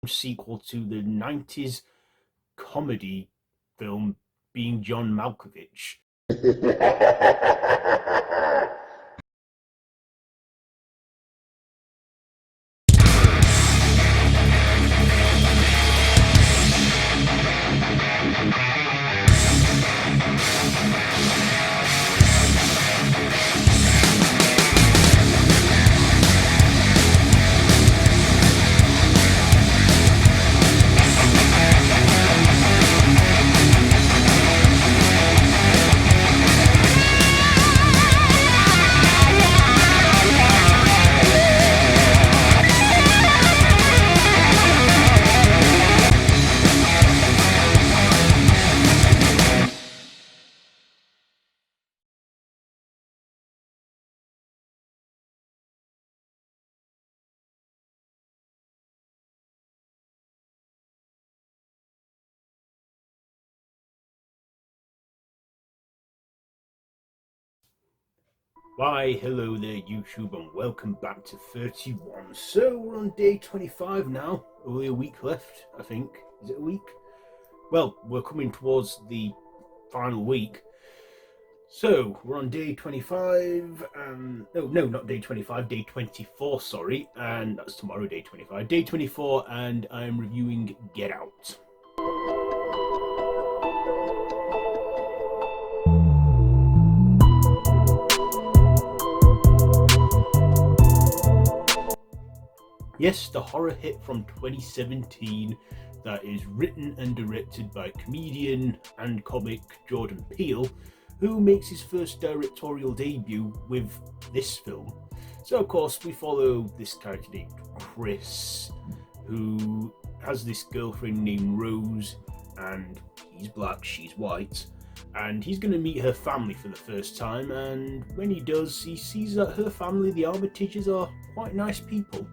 sequel to the 90s comedy film Being John Malkovich. Why, hello there, YouTube, and welcome back to 31. So, we're on day 25 now. Only a week left, I think. Is it a week? Well, we're coming towards the final week. So, we're on day 25, no, not day 25, day 24, sorry. And that's tomorrow, day 25. Day 24, and I'm reviewing Get Out. Yes, the horror hit from 2017 that is written and directed by comedian and comic Jordan Peele, who makes his first directorial debut with this film. So, of course, we follow this character named Chris, who has this girlfriend named Rose, and he's black, she's white, and he's going to meet her family for the first time, and when he does, he sees that her family, the Armitages, are quite nice people.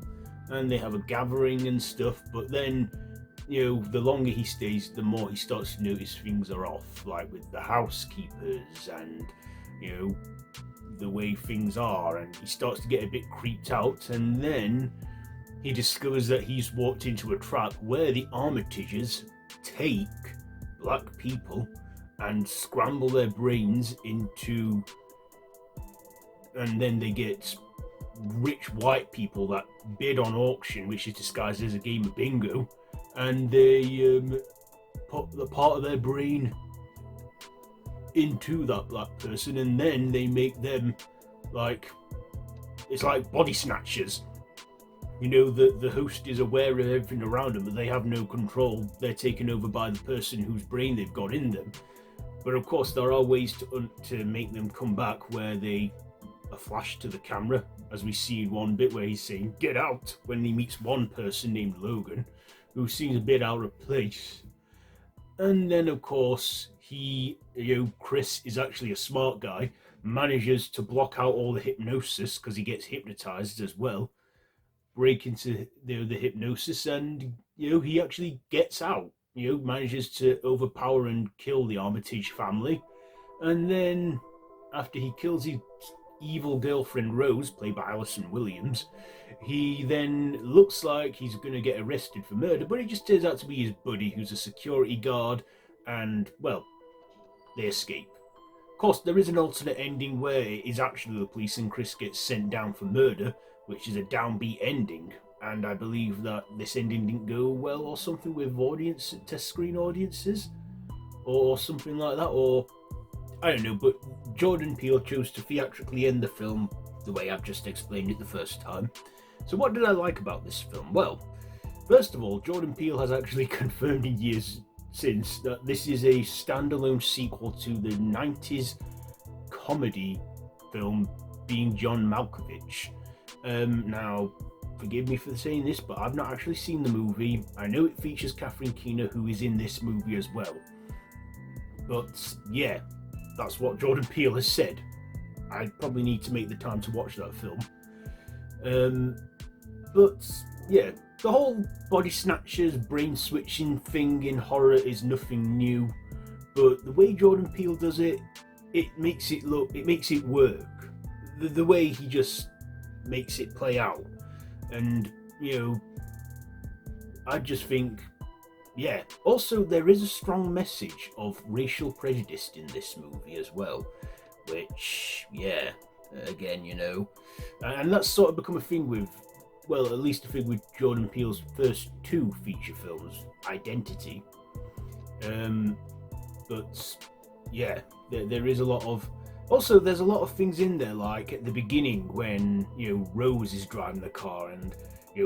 And they have a gathering and stuff, but then, the longer he stays, the more he starts to notice things are off, like with the housekeepers and, the way things are, and he starts to get a bit creeped out, and then he discovers that he's walked into a trap where the Armitages take black people and scramble their brains into, and then they get rich white people that bid on auction, which is disguised as a game of bingo, and they put the part of their brain into that black person, and then they make them it's like body snatchers. The host is aware of everything around them, but they have no control. They're taken over by the person whose brain they've got in them. But of course, there are ways to make them come back, where they a flash to the camera, as we see in one bit where he's saying "get out" when he meets one person named Logan, who seems a bit out of place. And then, of course, Chris is actually a smart guy, manages to block out all the hypnosis because he gets hypnotized as well, break into the hypnosis, and he actually gets out. Manages to overpower and kill the Armitage family, and then after he kills his evil girlfriend Rose, played by Alison Williams, he then looks like he's going to get arrested for murder, but it just turns out to be his buddy, who's a security guard, and, well, they escape. Of course, there is an alternate ending where it is actually the police and Chris gets sent down for murder, which is a downbeat ending, and I believe that this ending didn't go well or something with test screen audiences, or something like that, or I don't know, but Jordan Peele chose to theatrically end the film the way I've just explained it the first time. So what did I like about this film? Well, first of all, Jordan Peele has actually confirmed in years since that this is a standalone sequel to the 90s comedy film Being John Malkovich. Now, forgive me for saying this, but I've not actually seen the movie. I know it features Catherine Keener, who is in this movie as well. But, yeah, that's what Jordan Peele has said. I probably need to make the time to watch that film. But yeah, the whole body snatchers, brain switching thing in horror is nothing new. But the way Jordan Peele does it, it makes it work. The way he just makes it play out. And, I just think, yeah. Also, there is a strong message of racial prejudice in this movie as well, which, yeah, again, and that's sort of become a thing with, well, at least a thing with Jordan Peele's first two feature films, Identity. But yeah, there is a lot of. Also, there's a lot of things in there, like at the beginning when Rose is driving the car and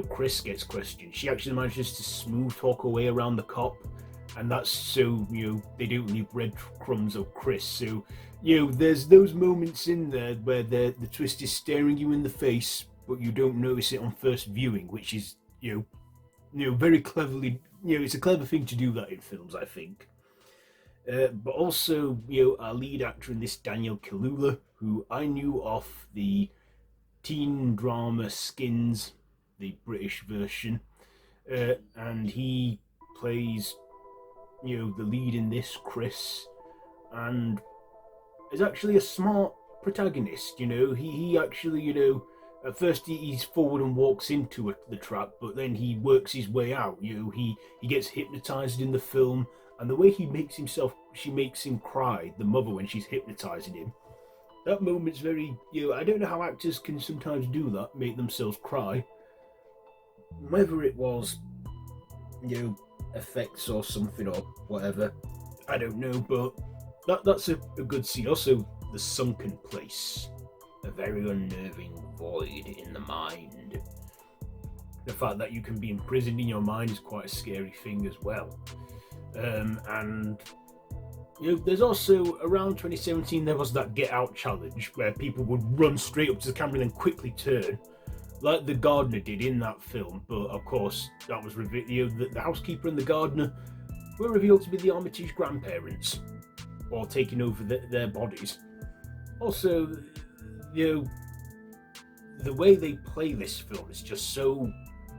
Chris gets questioned. She actually manages to smooth talk her way around the cop, and that's so they don't leave breadcrumbs of Chris. So there's those moments in there where the twist is staring you in the face, but you don't notice it on first viewing, which is very cleverly. It's a clever thing to do that in films, I think. But also, our lead actor in this, Daniel Kaluuya, who I knew off the teen drama Skins, the British version, and he plays, the lead in this, Chris, and is actually a smart protagonist. He actually, at first he's forward and walks into the trap, but then he works his way out. He gets hypnotized in the film. And the way she makes him cry, the mother, when she's hypnotizing him. That moment's very, I don't know how actors can sometimes do that, make themselves cry. Whether it was, effects or something or whatever, I don't know, but that's a good scene. Also, the sunken place, a very unnerving void in the mind. The fact that you can be imprisoned in your mind is quite a scary thing as well. And there's also, around 2017, there was that Get Out challenge where people would run straight up to the camera and then quickly turn, like the gardener did in that film. But of course, that was revealed that the housekeeper and the gardener were revealed to be the Armitage grandparents, while taking over their bodies. Also, the way they play this film is just so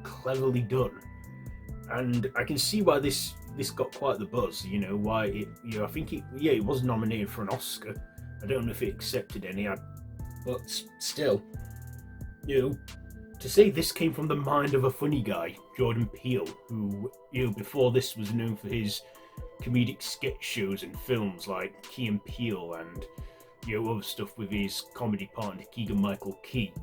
cleverly done, and I can see why this got quite the buzz. Why it. I think it was nominated for an Oscar. I don't know if it accepted any, but still, to say this came from the mind of a funny guy, Jordan Peele, who before this was known for his comedic sketch shows and films like Key and Peele and other stuff with his comedy partner Keegan-Michael Key.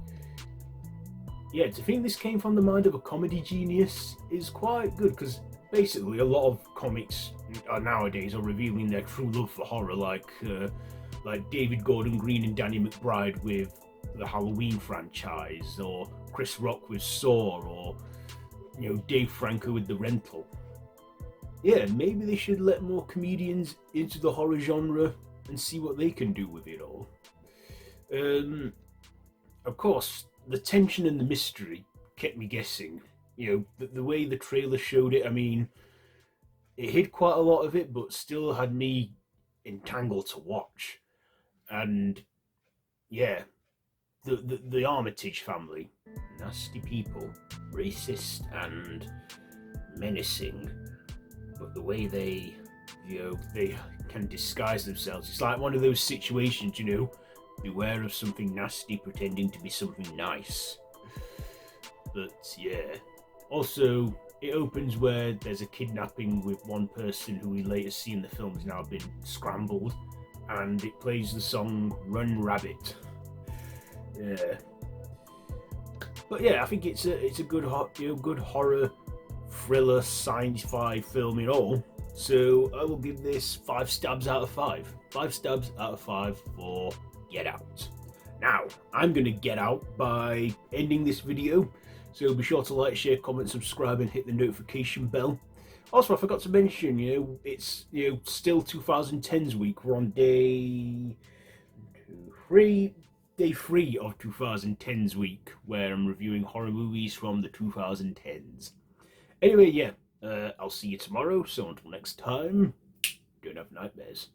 Yeah, to think this came from the mind of a comedy genius is quite good, because basically a lot of comics nowadays are revealing their true love for horror, like David Gordon Green and Danny McBride with the Halloween franchise, or Chris Rock with Saw, or Dave Franco with The Rental. Yeah, maybe they should let more comedians into the horror genre and see what they can do with it all. Of course, the tension and the mystery kept me guessing. The way the trailer showed it, I mean, it hid quite a lot of it, but still had me entangled to watch. And yeah, the Armitage family, nasty people, racist and menacing, but the way they can disguise themselves, it's like one of those situations, beware of something nasty pretending to be something nice. But yeah, also it opens where there's a kidnapping with one person who we later see in the film has now been scrambled, and it plays the song Run Rabbit. Yeah, but yeah, I think it's a good horror thriller sci-fi film in all. So I will give this 5 stabs out of 5. 5 stabs out of 5 for Get Out. Now, I'm going to get out by ending this video, so be sure to like, share, comment, subscribe, and hit the notification bell. Also, I forgot to mention, it's still 2010s week. We're on day 3 of 2010s week, where I'm reviewing horror movies from the 2010s. Anyway, yeah, I'll see you tomorrow, so until next time, don't have nightmares.